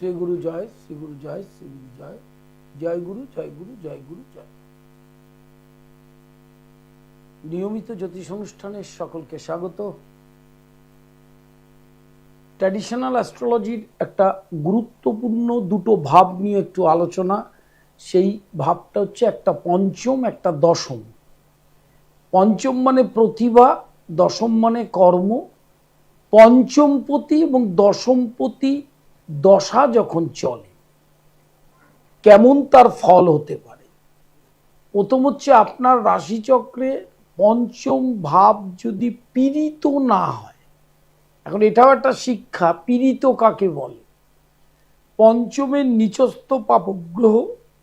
শ্রী গুরু জয়, শ্রী গুরু জয়, শ্রী গুরু জয়, জয় গুরু, জয় গুরু, জয় গুরু, জয়। নিয়মিত জ্যোতিষ অনুষ্ঠানে সকলকে স্বাগত। ট্র্যাডিশনাল অ্যাস্ট্রোলজির একটা গুরুত্বপূর্ণ দুটো ভাব নিয়ে একটু আলোচনা। সেই ভাবটা হচ্ছে একটা পঞ্চম, একটা দশম। পঞ্চম মানে প্রতিভা, দশম মানে কর্ম। পঞ্চমপতি এবং দশমপতি দশা যখন চলে কেমন তার ফল হতে পারে। প্রথম হচ্ছে আপনার রাশিচক্রে পঞ্চম ভাব যদি পীড়িত না হয়। এখন এটাও একটা শিক্ষা, পীড়িত কাকে বলে। পঞ্চমের নিচস্থ পাপগ্রহ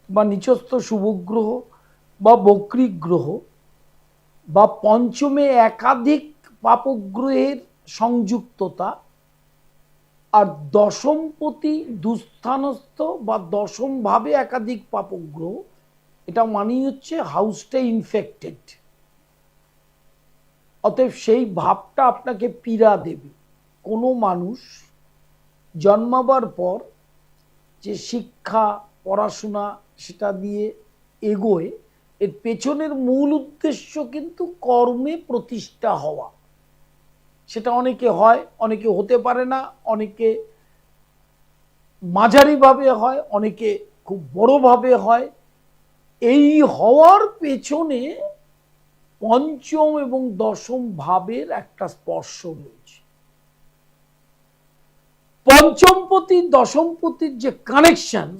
বা নিচস্থ শুভগ্রহ বা বক্রী গ্রহ বা পঞ্চমে একাধিক পাপগ্রহের সংযুক্ততা আর দশমপতি দুস্থানস্থ বা দশম ভাবে একাধিক পাপগ্রহ, এটা মানেই হচ্ছে হাউসটা ইনফেক্টেড। অতএব সেই ভাবটা আপনাকে পীড়া দেবে। কোনো মানুষ জন্মাবার পর যে শিক্ষা পড়াশোনা সেটা দিয়ে এগোয়, এর পেছনের মূল উদ্দেশ্য কিন্তু কর্মে প্রতিষ্ঠা হওয়া। সেটা অনেকে হয়, অনেকে হতে পারে না, অনেকে মাঝারিভাবে হয়, অনেকে খুব বড়ভাবে হয়। এই হওয়ার পেছনে পঞ্চম এবং দশম ভাবের একটা স্পর্শ রয়েছে। পঞ্চমপতি দশমপতির যে কানেকশন,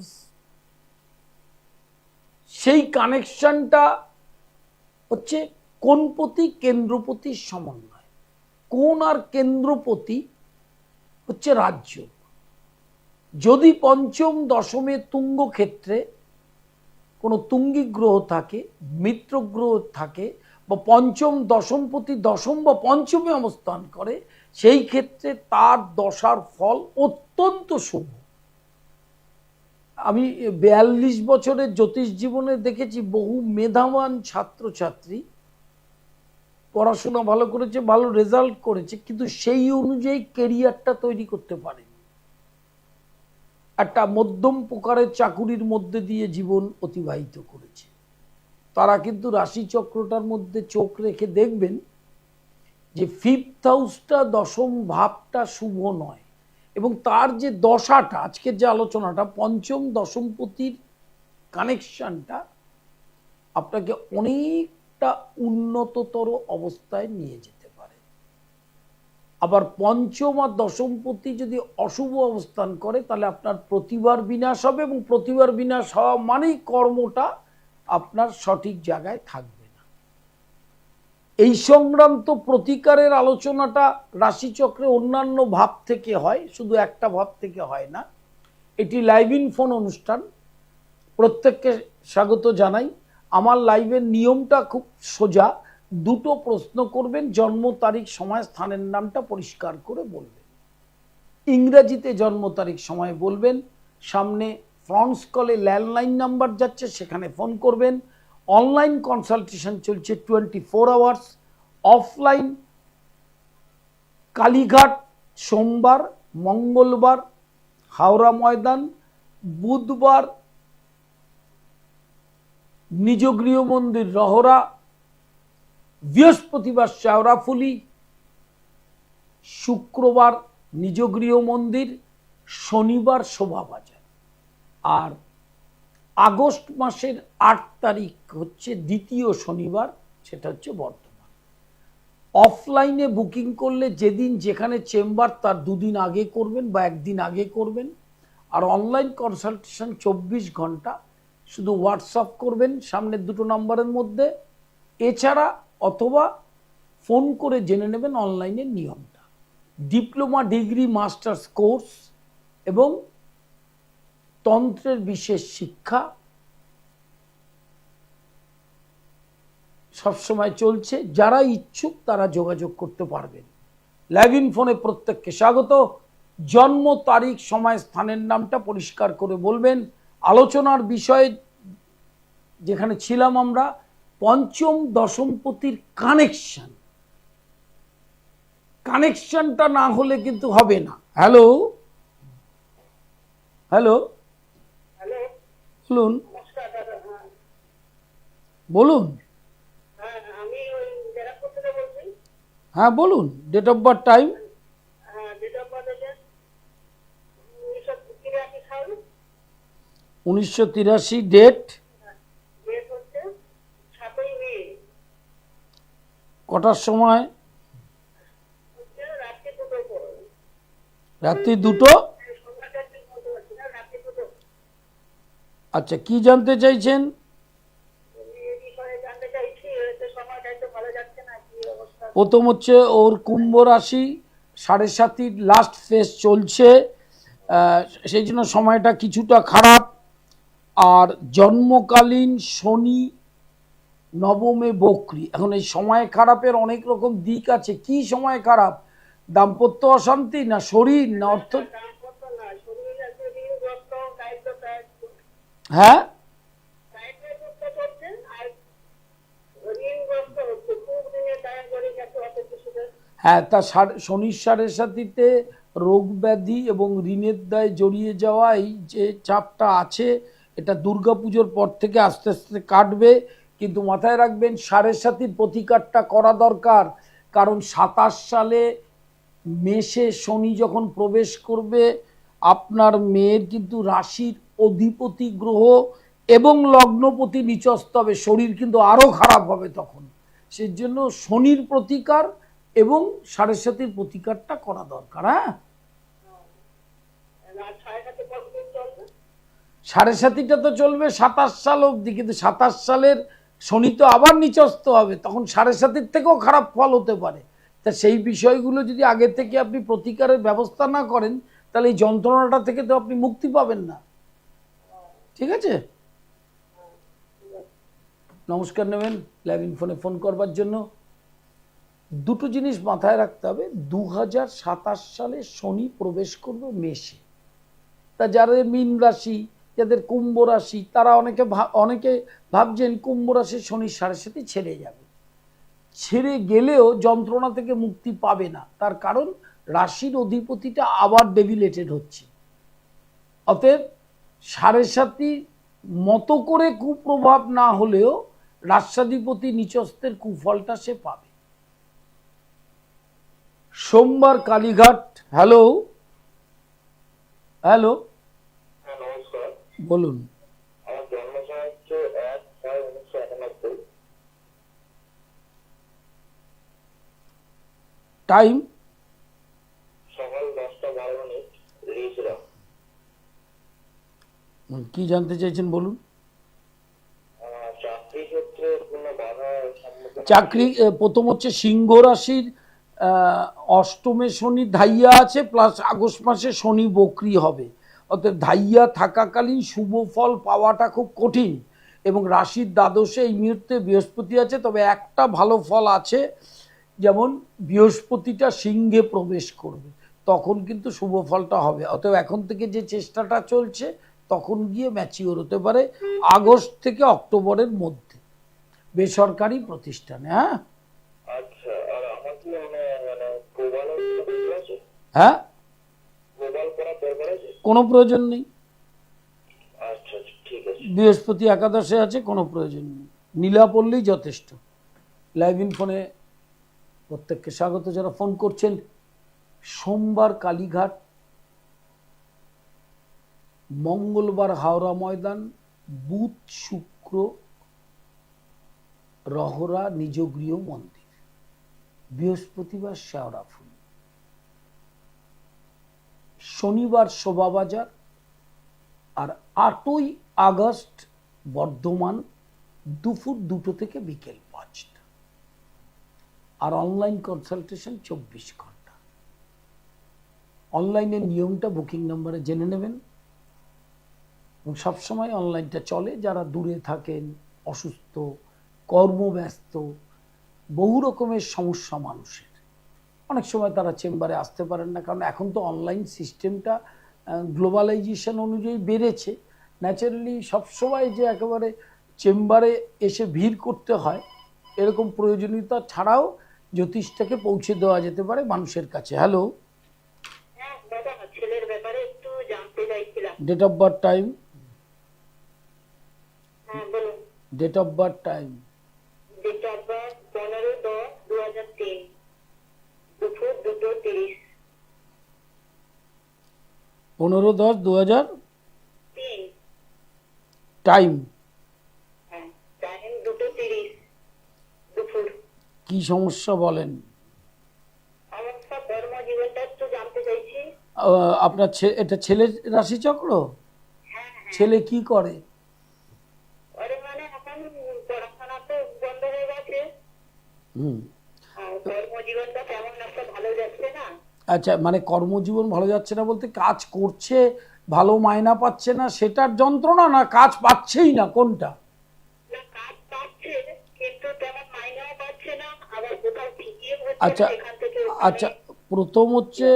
সেই কানেকশনটা হচ্ছে কোণপতি কেন্দ্রপতির সমন্বয়। কোণ আর কেন্দ্রপতি হচ্ছে রাজ্য। যদি পঞ্চম দশমে তুঙ্গ ক্ষেত্রে কোনো তুঙ্গী গ্রহ থাকে, মিত্র গ্রহ থাকে, বা পঞ্চম দশমপতি দশম বা পঞ্চমে অবস্থান করে, সেই ক্ষেত্রে তার দশার ফল অত্যন্ত শুভ। আমি 42 বছরের জ্যোতিষ জীবনে দেখেছি বহু মেধাবান ছাত্রছাত্রী পড়াশোনা ভালো করেছে, ভালো রেজাল্ট করেছে, কিন্তু সেই অনুযায়ী কেরিয়ারটা তৈরি করতে পারেনি। একটা মধ্যম প্রকারের চাকুরির মধ্যে দিয়ে জীবন অতিবাহিত করেছে। তারা কিন্তু রাশিচক্রটার মধ্যে চোখ রেখে দেখবেন যে ফিফথ হাউসটা, দশম ভাবটা শুভ নয়, এবং তার যে দশাটা, আজকের যে আলোচনাটা, পঞ্চম দশমপতির কানেকশনটা আপনাকে অনেকটা উন্নততর অবস্থায় নিয়ে যেতে পারে। আবার পঞ্চম আর দশমপতি যদি অশুভ অবস্থান করে, তাহলে আপনার প্রতিভার বিনাশ হবে, এবং প্রতিভার বিনাশ হওয়া মানেই কর্মটা আপনার সঠিক জায়গায় থাকবে না। এই সংক্রান্ত প্রতিকারের আলোচনাটা রাশিচক্রে অন্যান্য ভাব থেকে হয়, শুধু একটা ভাব থেকে হয় না। এটি লাইভ ইন ফোন অনুষ্ঠান, প্রত্যেককে স্বাগত জানাই। আমার লাইভের নিয়মটা খুব সোজা। দুটো প্রশ্ন করবেন, জন্ম তারিখ সময় স্থানের নামটা পরিষ্কার করে বলবেন। ইংরেজিতে জন্ম তারিখ সময় বলবেন, সামনে ফ্রন্টস কলে ল্যান্ডলাইন নাম্বার যাচ্ছে, সেখানে ফোন করবেন। অনলাইন কনসালটেশন চলছে 24 আওয়ার্স। অফলাইন কালীঘাট সোমবার, মঙ্গলবার হাওড়া ময়দান, বুধবার নিজ গৃহ মন্দির রহরা, বৃহস্পতিবার শেওড়াফুলি, শুক্রবার নিজ গৃহ মন্দির, শনিবার শোভাবাজার। আর আগস্ট মাসের 8 তারিখ হচ্ছে দ্বিতীয় শনিবার, সেটা হচ্ছে বর্ধমান। অফলাইনে বুকিং করলে যেদিন যেখানে চেম্বার তার 2 দিন আগে করবেন বা 1 দিন আগে করবেন। আর অনলাইন কনসালটেশন 24 ঘন্টা, শুধু হোয়াটসঅ্যাপ করবেন সামনের দুটো নাম্বারের মধ্যে, এছাড়া অথবা ফোন করে জেনে নেবেন অনলাইনের নিয়মটা। ডিপ্লোমা, ডিগ্রি, মাস্টার্স কোর্স এবং তন্ত্রের বিশেষ শিক্ষা সবসময় চলছে। যারা ইচ্ছুক তারা যোগাযোগ করতে পারবেন। লাইভ ইন ফোনে প্রত্যেককে স্বাগত। জন্ম তারিখ সময় স্থানের নামটা পরিষ্কার করে বলবেন। আলোচনার বিষয়ে যেখানে ছিলাম আমরা, পঞ্চম দশমপতির কানেকশনটা না হলে কিন্তু হবে না। হ্যালো হ্যালো, হ্যালো, বলুন নমস্কার দাদা। হ্যাঁ বলুন। হ্যাঁ, আমি ওই ব্যারাকপুর থেকে বলছি। হ্যাঁ বলুন, ডেট অফ বার্থ, টাইম। হ্যাঁ, ডেট অফ বার্থ হচ্ছে 1983 সাল। 1983, ডেট ডেট হচ্ছে 7ই মে, কটার সময়? হচ্ছে রাত্রি 2টোর পর। রাত্রি 2টো। সন্ধ্যাটা ঠিক বলতে পারছি না, রাত্রি 2টো। আচ্ছা, কি জানতে চাইছেন? এই বিষয়ে জানতে চাইছি, হচ্ছে সময়টাই তো ভালো যাচ্ছে না, কি অবস্থা? প্রথম হচ্ছে ওর কুম্ভ রাশি, 7.5 লাস্ট ফেজ চলছে, সেই জন্য সময়টা কিছুটা খারাপ। আর জন্মকালীন শনি নবমে বক্রী। এখন এই সময় খারাপের অনেক রকম দিক আছে। কি সময় খারাপ? দাম্পত্য অশান্তি, না শরীর, না অর্থ? দাম্পত্য না, শরীর আছে ঋণগ্রস্ত, দায়িত্ব হ্যাঁ, চলছে, আর ঋণগ্রস্ত হচ্ছে। খুব দিনে দায় করে গেছে অত কিছুদের। হ্যাঁ, তা শনির 7.5-তে রোগ ব্যাধি এবং ঋণের দায় জড়িয়ে যাওয়া, এই যে চাপটা আছে, এটা দুর্গাপুজোর পর থেকে আস্তে আস্তে কাটবে। কিন্তু মাথায় রাখবেন 7.5-র প্রতিকারটা করা দরকার। কারণ 27 সালে মেষে শনি যখন প্রবেশ করবে, আপনার মেয়ের কিন্তু রাশির অধিপতি গ্রহ এবং লগ্নপতি নিচস্ত হবে, শরীর কিন্তু আরো খারাপ হবে তখন। সেই জন্য শনির প্রতিকার এবং 7.5-র প্রতিকারটা করা দরকার। হ্যাঁ, রাত 7:30 কতদিন চলবে? 7.5টা তো চলবে 27 সাল অবধি, কিন্তু 27 সালের শনি তো আবার নিচস্ত হবে, তখন 7.5-র থেকেও খারাপ ফল হতে পারে। তা সেই বিষয়গুলো যদি আগে থেকে আপনি প্রতিকারের ব্যবস্থা না করেন, তাহলে এই যন্ত্রণাটা থেকে তো আপনি মুক্তি পাবেন না। ঠিক আছে, নমস্কার নেবেন লাইভ ফোনে ফোন করবার জন্য। দুটো জিনিস মাথায় রাখতে হবে, 2027 সালে শনি প্রবেশ করবে মেষে। তা যাদের মীন রাশি, যাদের কুম্ভ রাশি, তারা অনেকে ভাবছেন কুম্ভ রাশি শনির 7.5 ছেড়ে যাবে। ছেড়ে গেলেও যন্ত্রণা থেকে মুক্তি পাবে না, তার কারণ রাশির অধিপতিটা আবার ডেভিলেটেড হচ্ছে। অতএব 7.5 মতো করে কুপ্রভাব না হলেও রাষ্ট্রাধিপতি নিচস্থের কুফলটা সে পাবে। সোমবার কালীঘাট। হ্যালো, হ্যালো, হ্যাঁ, নমস্কার। বলুন। আমার জন্ম সময় হচ্ছে 1/6/1991। টাইম সকাল 10:12 রিজরা। কি জানতে চাইছেন বলুন। চাকরি ক্ষেত্রে কোনো বাধার সম্মুখীন? চাকরি, প্রথম হচ্ছে সিংহ রাশির, অষ্টমে শনি ধাইয়া আছে, প্লাস আগস্ট মাসে শনি বক্রি হবে। অর্থাৎ ধাইয়া থাকাকালীন শুভ ফল পাওয়াটা খুব কঠিন। এবং রাশির দ্বাদশে এই মুহূর্তে বৃহস্পতি আছে, তবে একটা ভালো ফল আছে, যেমন বৃহস্পতিটা সিংহে প্রবেশ করবে, তখন কিন্তু শুভ ফলটা হবে। অতএব এখন থেকে যে চেষ্টাটা চলছে, তখন গিয়ে ম্যাচিওর হতে পারে আগস্ট থেকে অক্টোবরের মধ্যে বেসরকারি প্রতিষ্ঠানে। হ্যাঁ, আচ্ছা, আর আমার কি মানে প্রবালের দরকার আছে? হ্যাঁ, প্রবাল করার দরকার আছে? কোনো প্রয়োজন নেই। আচ্ছা আচ্ছা, ঠিক আছে। বৃহস্পতি একাদশে আছে, কোনো প্রয়োজন নেই, নীলা পড়লেই যথেষ্ট। লাইভ ইন ফোনে প্রত্যেককে স্বাগত যারা ফোন করছেন। সোমবার কালীঘাট, মঙ্গলবার হাওড়া ময়দান, বুধ শুক্র রহরা নিজ গৃহ মন্দির, বৃহস্পতিবার শেওড়া ফুল, শনিবার শোভাবাজার, আর 8ই আগস্ট বর্ধমান, দুপুর 2টো থেকে বিকেল 5টা। আর অনলাইন কনসালটেশন 24 ঘন্টা। অনলাইনের নিয়মটা বুকিং নাম্বারে জেনে নেবেন, এবং সবসময় অনলাইনটা চলে। যারা দূরে থাকেন, অসুস্থ, কর্মব্যস্ত, বহু রকমের সমস্যা মানুষের, অনেক সময় তারা চেম্বারে আসতে পারেন না, কারণ এখন তো অনলাইন সিস্টেমটা গ্লোবালাইজেশন অনুযায়ী বেড়েছে। ন্যাচারালি সবসময় যে একেবারে চেম্বারে এসে ভিড় করতে হয়, এরকম প্রয়োজনীয়তা ছাড়াও জ্যোতিষটাকে পৌঁছে দেওয়া যেতে পারে মানুষের কাছে। হ্যালো, হ্যাঁ দাদা, ছেলের ব্যাপারে একটু জানতে জানতে চাইছিলাম। Date of birth, time. হ্যাঁ বলুন। Date of birth, time. Date of birth 15/10/2003, দুপুর 2:30। 15/10/2003। 3। টাইম। হ্যাঁ, টাইম 2:30 দুপুর। কি সমস্যা বলেন? আমার সব কর্মজীবনটা একটু জানতে চাইছি। আপনার এটা ছেলের রাশিচক্র? হ্যাঁ হ্যাঁ। ছেলে কি করে? আরে মানে এখন পড়াশোনা তো বন্ধ হয়ে গেছে, হুম। আর কর্মজীবনটা তেমন একটা ভালো যাচ্ছে না। আচ্ছা, মানে কর্মজীবন ভালো যাচ্ছে না বলতে কাজ করছে, ভালো মায়না পাচ্ছে না সেটার যন্ত্রণা, না কাজ পাচ্ছেই না, কোনটা? না, কাজ পাচ্ছে কিন্তু তেমন মাইনেও পাচ্ছে না, আবার কোথাও ঠিকই হচ্ছে আচ্ছা সেখান থেকে আচ্ছা, প্রথম হচ্ছে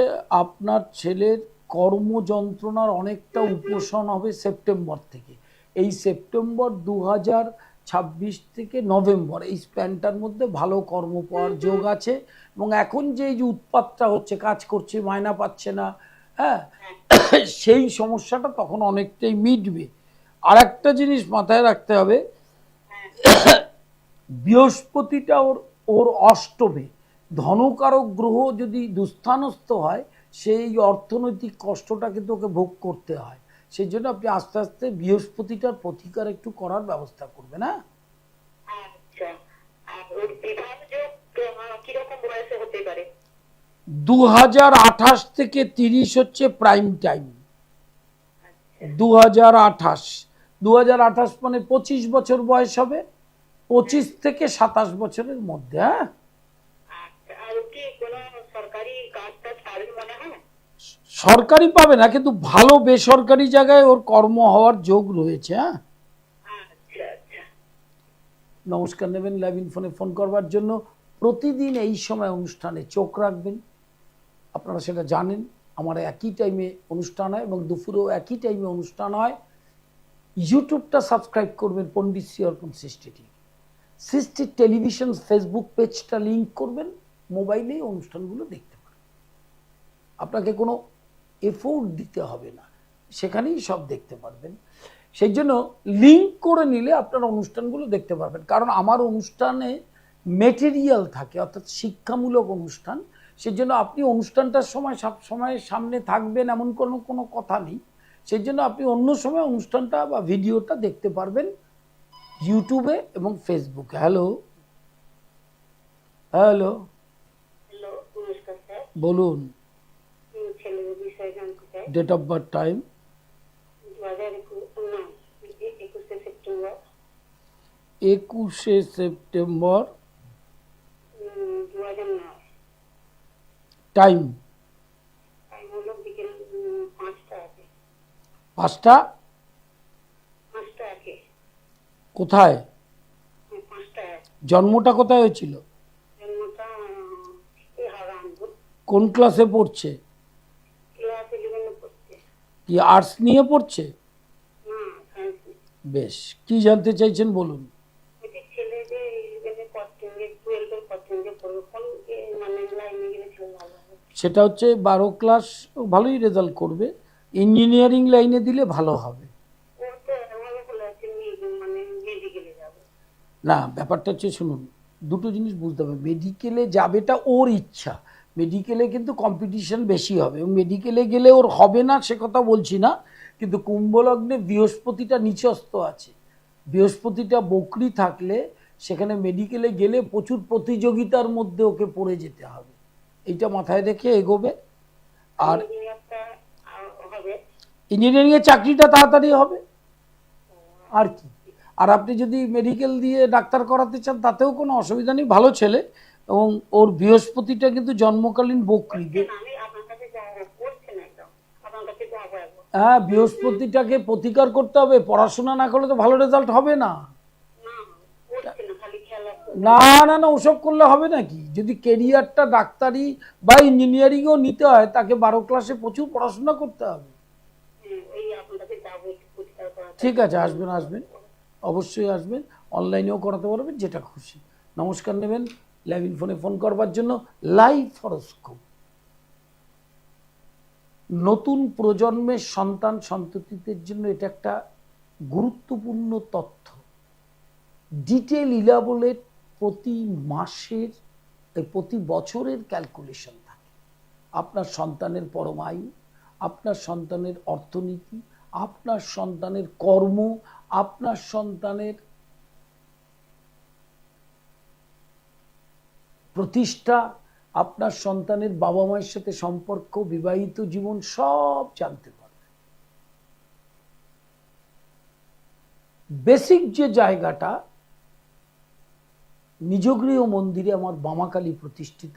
আপনার ছেলের কর্মযন্ত্রণার অনেকটা উপশম হবে সেপ্টেম্বর থেকে। এই সেপ্টেম্বর 2026 থেকে নভেম্বর, এই স্প্যানটার মধ্যে ভালো কর্ম পাওয়ার যোগ আছে। এবং এখন যে এই যে উৎপাতটা হচ্ছে, কাজ করছে মায়না পাচ্ছে না, হ্যাঁ, সেই সমস্যাটা তখন অনেকটাই মিটবে। আর একটা জিনিস মাথায় রাখতে হবে, বৃহস্পতিটা ওর ওর অষ্টমে, ধনকারক গ্রহ যদি দুস্থানস্থ হয়, সেই অর্থনৈতিক কষ্টটা কিন্তু ওকে ভোগ করতে হয়। সেই জন্য আপনি আস্তে আস্তে বৃহস্পতিটার প্রতিকার একটু করার ব্যবস্থা করবেন। হ্যাঁ, আচ্ছা। আর ওর বিবাহ যোগ কিরকম বয়সে হতে পারে? 2028 থেকে 30 হচ্ছে প্রাইম টাইম। 2028 মানে 25 বছর বয়স হবে, 25 থেকে 27 বছরের মধ্যে। হ্যাঁ, আচ্ছা। আর কি কোনো সরকারি কাজটা পাবেন মনে হয়? সরকারি পাবে না, কিন্তু ভালো বেসরকারি জায়গায় ওর কর্ম হওয়ার যোগ রয়েছে। হ্যাঁ, আচ্ছা আচ্ছা। নমস্কার নেবেন লাইভ ফোনে ফোন করবার জন্য। প্রতিদিন এই সময় অনুষ্ঠানে চোখ রাখবেন, আপনারা সেটা জানেন। আমার একই টাইমে অনুষ্ঠান হয় এবং দুপুরেও একই টাইমে অনুষ্ঠান হয়। ইউটিউবটা সাবস্ক্রাইব করবেন, পণ্ডিত শ্রী অর্পণ সৃষ্টি টেলিভিশন ফেসবুক পেজটা লিঙ্ক করবেন, মোবাইলেই অনুষ্ঠানগুলো দেখতে পারেন। আপনাকে কোনো এফোর্ট দিতে হবে না, সেখানেই সব দেখতে পারবেন। সেই জন্য লিঙ্ক করে নিলে আপনারা অনুষ্ঠানগুলো দেখতে পারবেন। কারণ আমার অনুষ্ঠানে মেটেরিয়াল থাকে, অর্থাৎ শিক্ষামূলক অনুষ্ঠান। সেই জন্য আপনি অনুষ্ঠানটার সময় সব সময় সামনে থাকবেন এমন কোনো কথা নেই। সেই জন্য আপনি অন্য সময় অনুষ্ঠানটা বা ভিডিওটা দেখতে পারবেন ইউটিউবে এবং ফেসবুকে। হ্যালো হ্যালো, হ্যালো, নমস্কার স্যার। বলুন। ছেলের বিষয়ে জানতে চাই। Date of birth, time. 21শে সেপ্টেম্বর। 21শে সেপ্টেম্বর। 2009। টাইম। টাইম হলো বিকেল 5টা আগে। 5টা? 5টা আগে। কোথায়? 5টা আগে। জন্মটা কোথায় হয়েছিল? জন্মটা হারানপুর। কোন ক্লাসে পড়ছে? ক্লাস 11 পড়ছে। কি আর্টস নিয়ে পড়ছে? না, সায়েন্স। বেশ, কি জানতে চাইছেন বলুন। এটি ছেলে যে 11 পড়ছে, 12 পড়ছে, পড়বে কোন মানে লাইনে গেলে ছেলে ভালো হবে? সেটা হচ্ছে 12 ক্লাস ভালোই রেজাল্ট করবে, ইঞ্জিনিয়ারিং লাইনে দিলে ভালো হবে। ও তো এমনভাবে বলে আছে মানে মেডিকেলে যাবে। না, ব্যাপারটা হচ্ছে শুনুন, দুটো জিনিস বুঝতে হবে। মেডিকেলে যাবেটা ওর ইচ্ছা, মেডিকেলে কিন্তু কম্পিটিশন বেশি হবে এবং মেডিকেলে গেলে ওর হবে না সে কথা বলছি না, কিন্তু কুম্ভলগ্নে বৃহস্পতিটা নিচস্থ আছে। বৃহস্পতিটা বকরি থাকলে সেখানে মেডিকেলে গেলে প্রচুর প্রতিযোগিতার মধ্যে ওকে পড়ে যেতে হবে, এইটা মাথায় রেখে এগোবে। আর ইঞ্জিনিয়ারটা হবে। ইঞ্জিনিয়ারিংয়ের চাকরিটা তাড়াতাড়ি হবে, আর কি। আর আপনি যদি মেডিকেল দিয়ে ডাক্তার করাতে চান তাতেও কোনো অসুবিধা নেই, ভালো ছেলে। এবং ওর বৃহস্পতিটা কিন্তু জন্মকালীন বকরি। আমি আপনার কাছে যাবো, করছে না একদম, আপনার কাছে যাবো একবার। হ্যাঁ, বৃহস্পতিটাকে প্রতিকার করতে হবে, পড়াশোনা না করলে তো ভালো রেজাল্ট হবে না। না, করছে না, খালি খেলা। না না না, ওসব করলে হবে নাকি? যদি কেরিয়ারটা ডাক্তারি বা ইঞ্জিনিয়ারিংও নিতে হয় তাকে 12 ক্লাসে প্রচুর পড়াশোনা করতে হবে। ওই আপনার কাছে যাবো, একটু পরিষ্কার করা। ঠিক আছে, আসবেন আসবেন, অবশ্যই আসবেন, অনলাইনেও করাতে পারবেন, যেটা খুশি। নমস্কার নেবেন লাইভ ফোনে ফোন করবার জন্য। Live horoscope. নতুন প্রজন্মের সন্তান সন্ততিদের জন্য এটা একটা গুরুত্বপূর্ণ তথ্য। ডিটেল ইলাবোরেট প্রতি মাসের প্রতি বছরের ক্যালকুলেশন থাকে। আপনার সন্তানের পরমায়ু, আপনার সন্তানের অর্থনীতি, আপনার সন্তানের কর্ম, আপনার সন্তানের প্রতিষ্ঠা, আপনার সন্তানের বাবা মায়ের সাথে সম্পর্ক, বিবাহিত জীবন সব জানতে পারবেন। বেসিক যে জায়গাটা, নিজগৃহ মন্দিরে আমার বামাকালী প্রতিষ্ঠিত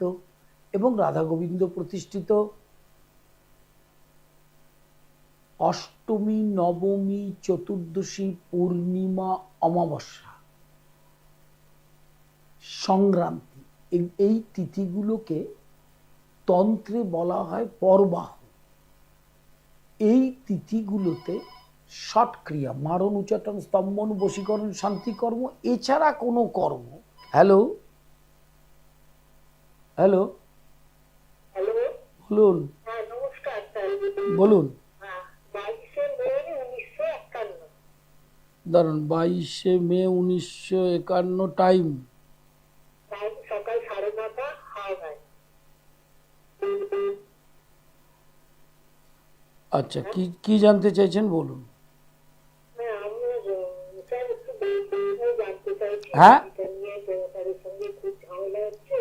এবং রাধা গোবিন্দ প্রতিষ্ঠিত। অষ্টমী, নবমী, চতুর্দশী, পূর্ণিমা, অমাবস্যা, সংক্রান্তি, এই তিথিগুলোকে তন্ত্রে বলা হয় পরবাহ। এই তিথিগুলোতে ষটক্রিয়া, মারণ, উচাটন, স্তম্ভন, বশীকরণ, শান্তিকর্ম এছাড়া কোনো কর্ম। হ্যালো হ্যালো হ্যালো, বলুন। হ্যাঁ নমস্কার স্যার। বলুন। হ্যাঁ, 22শে মে 1951। দাঁড়ান, 22শে মে 1951, টাইম টাইম সকাল 9:30 হাওড়ায়। আচ্ছা, কি কি জানতে চাইছেন বলুন। হ্যাঁ, আমি স্যার একটু বিষয়ে জানতে চাইছি। হ্যাঁ? এটা নিয়ে তাদের সঙ্গে খুব ঝামেলা হচ্ছে,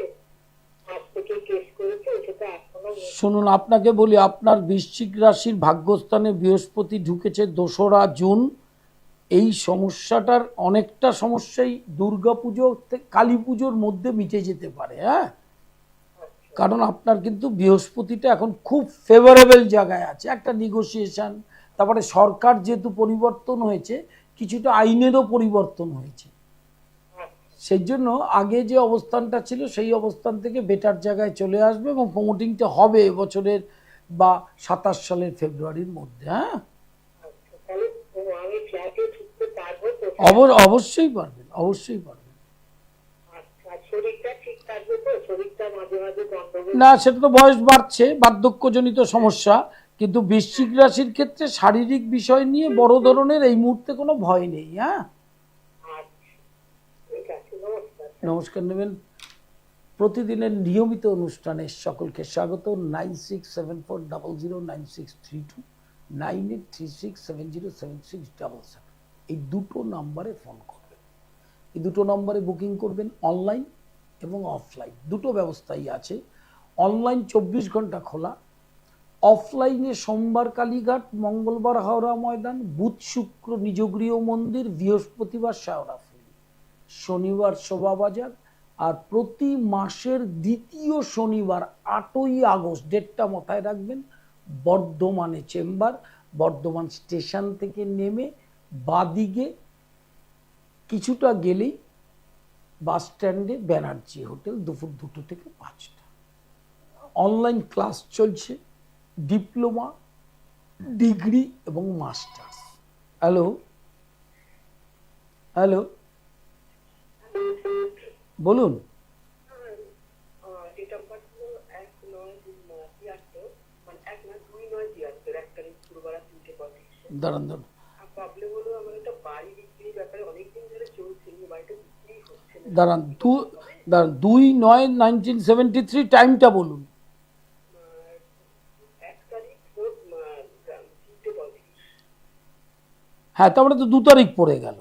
আজ থেকে কেস করেছে, সেটা এখনো শুনুন, আপনাকে বলি, আপনার বৃশ্চিক রাশির ভাগ্যস্থানে বৃহস্পতি ঢুকেছে 2রা জুন। এই সমস্যাটার অনেকটা সমস্যাই দুর্গাপুজো থেকে কালী পুজোর মধ্যে মিটে যেতে পারে। হ্যাঁ, কারণ আপনার কিন্তু বৃহস্পতিটা এখন খুব ফেভারেবল জায়গায় আছে। একটা নেগোসিয়েশন, তারপরে সরকার যেহেতু পরিবর্তন হয়েছে, কিছুটা আইনেরও পরিবর্তন হয়েছে। সেই জন্য আগে যে অবস্থানটা ছিল সেই অবস্থান থেকে বেটার জায়গায় চলে আসবে এবং প্রমোটিংটা হবে এবছরের বা 27 সালের ফেব্রুয়ারির মধ্যে। হ্যাঁ, তাহলে আমি ফ্ল্যাটে ঢুকতে পারবো তো? অবশ্যই পারবেন, অবশ্যই পারবেন। আচ্ছা, শরীরটা ঠিক থাকবে তো? শরীরটা মাঝে মাঝে গন্ডগোল। না, সেটা তো বয়স বাড়ছে, বার্ধক্যজনিত সমস্যা, কিন্তু বৃশ্চিক রাশির ক্ষেত্রে শারীরিক বিষয় নিয়ে বড় ধরনের এই মুহূর্তে কোনো ভয় নেই। হ্যাঁ, আচ্ছা, ঠিক আছে, নমস্কার। নমস্কার নেবেন। প্রতিদিনের নিয়মিত অনুষ্ঠানে সকলকে স্বাগত। 9674009632, 9836707677, এই দুটো নাম্বারে ফোন করবেন। এই দুটো নম্বরে বুকিং করবেন। অনলাইন এবং অফলাইন দুটো ব্যবস্থাই আছে। অনলাইন 24 ঘন্টা খোলা, অফলাইনে সোমবার কালীঘাট, মঙ্গলবার হাওড়া ময়দান, বুধ শুক্র নিজগৃহ মন্দির, বৃহস্পতিবার শেওড়াফুলি, শনিবার শোভাবাজার, আর প্রতি মাসের দ্বিতীয় শনিবার 8ই আগস্ট, ডেটটা মাথায় রাখবেন, বর্ধমানে চেম্বার। বর্ধমান স্টেশন থেকে নেমে বাদিকে কিছুটা গেলেই বাস স্ট্যান্ডে ব্যানার্জি হোটেল, দুপুর 2টো থেকে 5টা। অনলাইন ক্লাস চলছে, ডিপ্লোমা, ডিগ্রি এবং মাস্টার্স। হ্যালো হ্যালো বলুন। ডেট অফ বার্থ হলো 1/9/73, মানে 1/9/2/73, 1 তারিখ পুরোবেলা 3:35। দাঁড়ান, আর প্রবলেম হলো আমার একটা বাড়ি বিক্রির ব্যাপারে অনেকদিন ধরে চলছে, এই বাড়িটা বিক্রি হচ্ছে না। দাঁড়ান 2/9/1973, টাইমটা বলুন। 1 তারিখ ভোর 3:35। হ্যাঁ, তারপরে তো 2 তারিখ পড়ে গেল।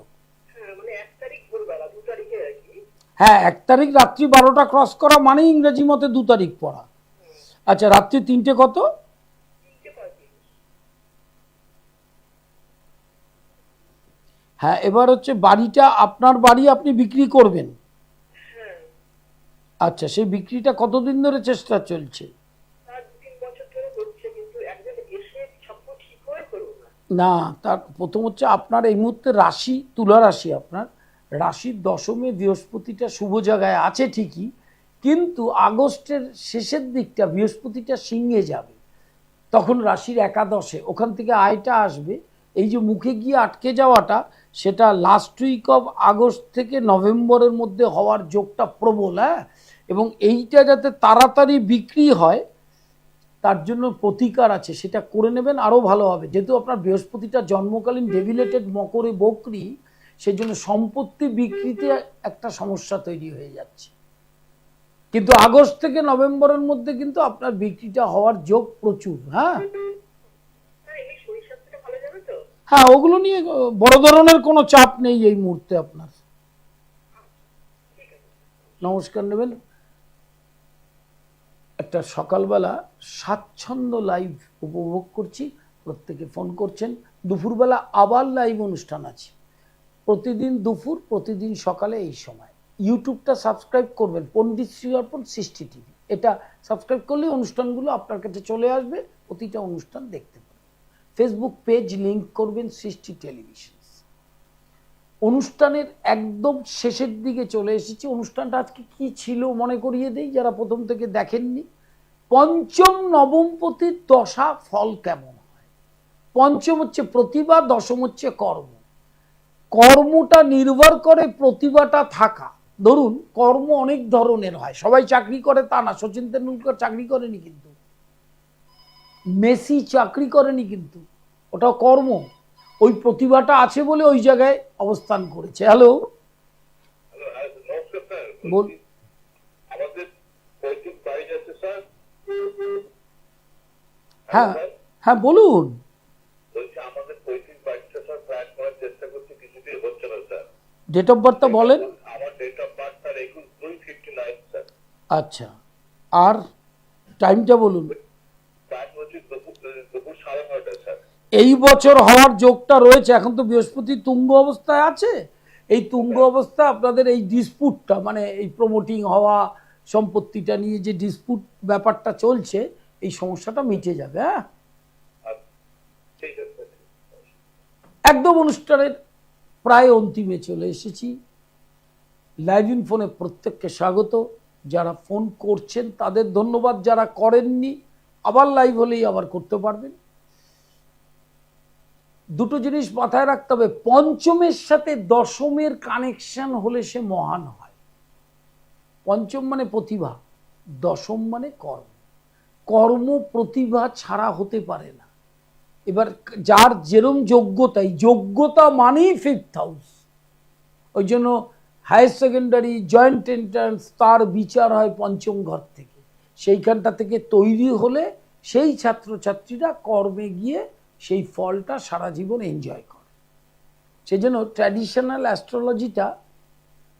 হ্যাঁ, মানে 1 তারিখ ভোরবেলা, 2 তারিখে আর কি। হ্যাঁ, 1 তারিখ রাত্রি 12টা ক্রস করা মানে ইংরেজি মতে 2 তারিখ পড়া। আচ্ছা, রাত্রি 3টে কত? 3:35। হ্যাঁ, এবার হচ্ছে বাড়িটা আপনার বাড়ি, আপনি বিক্রি করবেন। হ্যাঁ, আচ্ছা, সেই বিক্রিটা কতদিন ধরে চেষ্টা চলছে? 2-3 বছর ধরে হচ্ছে, কিন্তু একজন এসে সব ঠিক হয়ে করবো না। না, তার প্রথম হচ্ছে আপনার এই মুহূর্তে রাশি তুলা রাশি, আপনার রাশির দশমে বৃহস্পতিটা শুভ জায়গায় আছে ঠিকই, কিন্তু আগস্টের শেষের দিকটা বৃহস্পতিটা সিংহে যাবে, তখন রাশির একাদশে ওখান থেকে আয়টা আসবে। এই যে মুখে গিয়ে আটকে যাওয়াটা, সেটা লাস্ট উইক অফ আগস্ট থেকে নভেম্বরের মধ্যে হওয়ার যোগটা প্রবল। হ্যাঁ, এবং এইটা যাতে তাড়াতাড়ি বিক্রি হয় তার জন্য প্রতিকার আছে, সেটা করে নেবেন, আরও ভালো হবে। যেহেতু আপনার বৃহস্পতিটা জন্মকালীন ডেভিলেটেড মকরে বকরি, সেই জন্য সম্পত্তি বিক্রিতে একটা সমস্যা তৈরি হয়ে যাচ্ছে। কিন্তু আগস্ট থেকে নভেম্বরের মধ্যে কিন্তু আপনার বিক্রিটা হওয়ার যোগ প্রচুর। হ্যাঁ হ্যাঁ, ওগুলো নিয়ে বড় ধরনের কোনো চাপ নেই এই মুহূর্তে আপনার। নমস্কার নেবেন। একটা সকালবেলা স্বাচ্ছন্দ্য লাইভ উপভোগ করছি, প্রত্যেকে ফোন করছেন। দুপুরবেলা আবার লাইভ অনুষ্ঠান আছে, প্রতিদিন দুপুর, প্রতিদিন সকালে এই সময়। ইউটিউবটা সাবস্ক্রাইব করবেন, পণ্ডিত শ্রী অর্পণ সৃষ্টি টিভি, এটা সাবস্ক্রাইব করলে অনুষ্ঠানগুলো আপনার কাছে চলে আসবে, প্রতিটা অনুষ্ঠান দেখতে পাবেন। ফেসবুক পেজ লিংক করবেন সৃষ্টি টেলিভিশন। অনুষ্ঠানের একদম শেষের দিকে চলে এসেছি। অনুষ্ঠানটা আজকে কি ছিল মনে করিয়ে দেই যারা প্রথম থেকে দেখেননি। পঞ্চম নবমপতির দশা ফল কেমন হয়। পঞ্চম হচ্ছে প্রতিভা, দশম হচ্ছে কর্ম। কর্মটা নির্ভর করে প্রতিভাটা থাকা। ধরুন কর্ম অনেক ধরনের হয়, সবাই চাকরি করে তা না। সচিন তেন্ডুলকর চাকরি করেনি কিন্তু, মেসি চাকরি করেনি কিন্তু, ওটা কর্ম। ওই প্রতিভাটা আছে বলে ওই জায়গায় অবস্থান করেছে। হ্যালো, বল। হ্যাঁ হ্যাঁ বলুন। ডেট অফ বার্থটা বলেন। আচ্ছা, আর টাইমটা বলুন। এই বছর হওয়ার যোগটা রয়েছে। এখন তো বৃহস্পতি তুঙ্গ অবস্থায় আছে। এই তুঙ্গ অবস্থায় আপনাদের এই ডিসপুটটা, মানে এই প্রমোটিং হওয়া, সম্পত্তিটা নিয়ে যে ডিসপুট ব্যাপারটা চলছে, এই সমস্যাটা মিটে যাবে। হ্যাঁ, একদম অনুষ্ঠানের প্রায় অন্তিমে চলে এসেছি। লাইভ ইন ফোনে প্রত্যেককে স্বাগত। যারা ফোন করছেন তাদের ধন্যবাদ, যারা করেননি আবার লাইভ হলেই আবার করতে পারবেন। দুটো জিনিস মাথায় রাখতে হবে, পঞ্চমের সাথে দশমের কানেকশন হলে সে মহান হয়। পঞ্চম মানে প্রতিভা, দশম মানে কর্ম। কর্ম প্রতিভা ছাড়া হতে পারে না। এবার যার যেরম যোগ্যতা, এই যোগ্যতা মানেই ফিফথ হাউস। ওই জন্য হায়ার সেকেন্ডারি, জয়েন্ট এন্ট্রান্স, তার বিচার হয় পঞ্চম ঘর থেকে। সেইখানটা থেকে তৈরি হলে সেই ছাত্রছাত্রীরা কর্মে গিয়ে সেই ফলটা সারা জীবন এনজয় করে। সেই জন্য ট্র্যাডিশনাল অ্যাস্ট্রোলজিটা,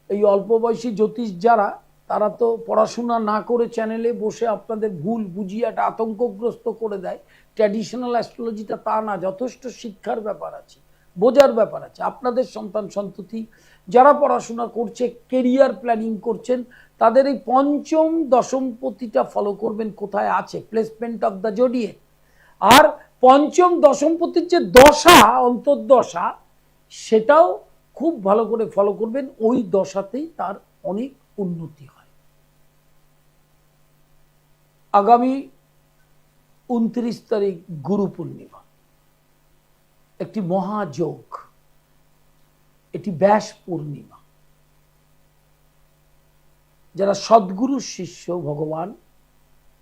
এই অল্প বয়সী জ্যোতিষ যারা, তারা তো পড়াশোনা না করে চ্যানেলে বসে আপনাদের ভুল বুঝিয়ে একটা আতঙ্কগ্রস্ত করে দেয়। ট্র্যাডিশনাল অ্যাস্ট্রোলজিটা তা না, যথেষ্ট শিক্ষার ব্যাপার আছে, বোঝার ব্যাপার আছে। আপনাদের সন্তান সন্ততি যারা পড়াশোনা করছে, কেরিয়ার প্ল্যানিং করছেন, তাদের এই পঞ্চম দশমপতিটা ফলো করবেন কোথায় আছে, প্লেসমেন্ট অফ দ্য জোডিয়েক। আর পঞ্চম দশমপতির যে দশা, অন্তর্দশা, সেটাও খুব ভালো করে ফলো করবেন। ওই দশাতেই তার অনেক উন্নতি হয়। আগামী 29 তারিখ গুরু পূর্ণিমা, একটি মহাযোগ, এটি ব্যাস পূর্ণিমা। যারা সদ্গুরুর শিষ্য ভগবান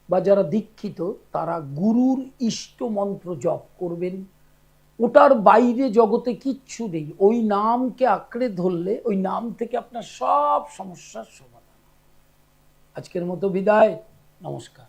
বা যারা দীক্ষিত, তারা গুরুর ইষ্ট মন্ত্র জপ করবেন। ওটার বাইরে জগতে কিচ্ছু নেই। ওই নামকে আঁকড়ে ধরলে ওই নাম থেকে আপনার সব সমস্যার সমাধান। আজকের মতো বিদায়, নমস্কার।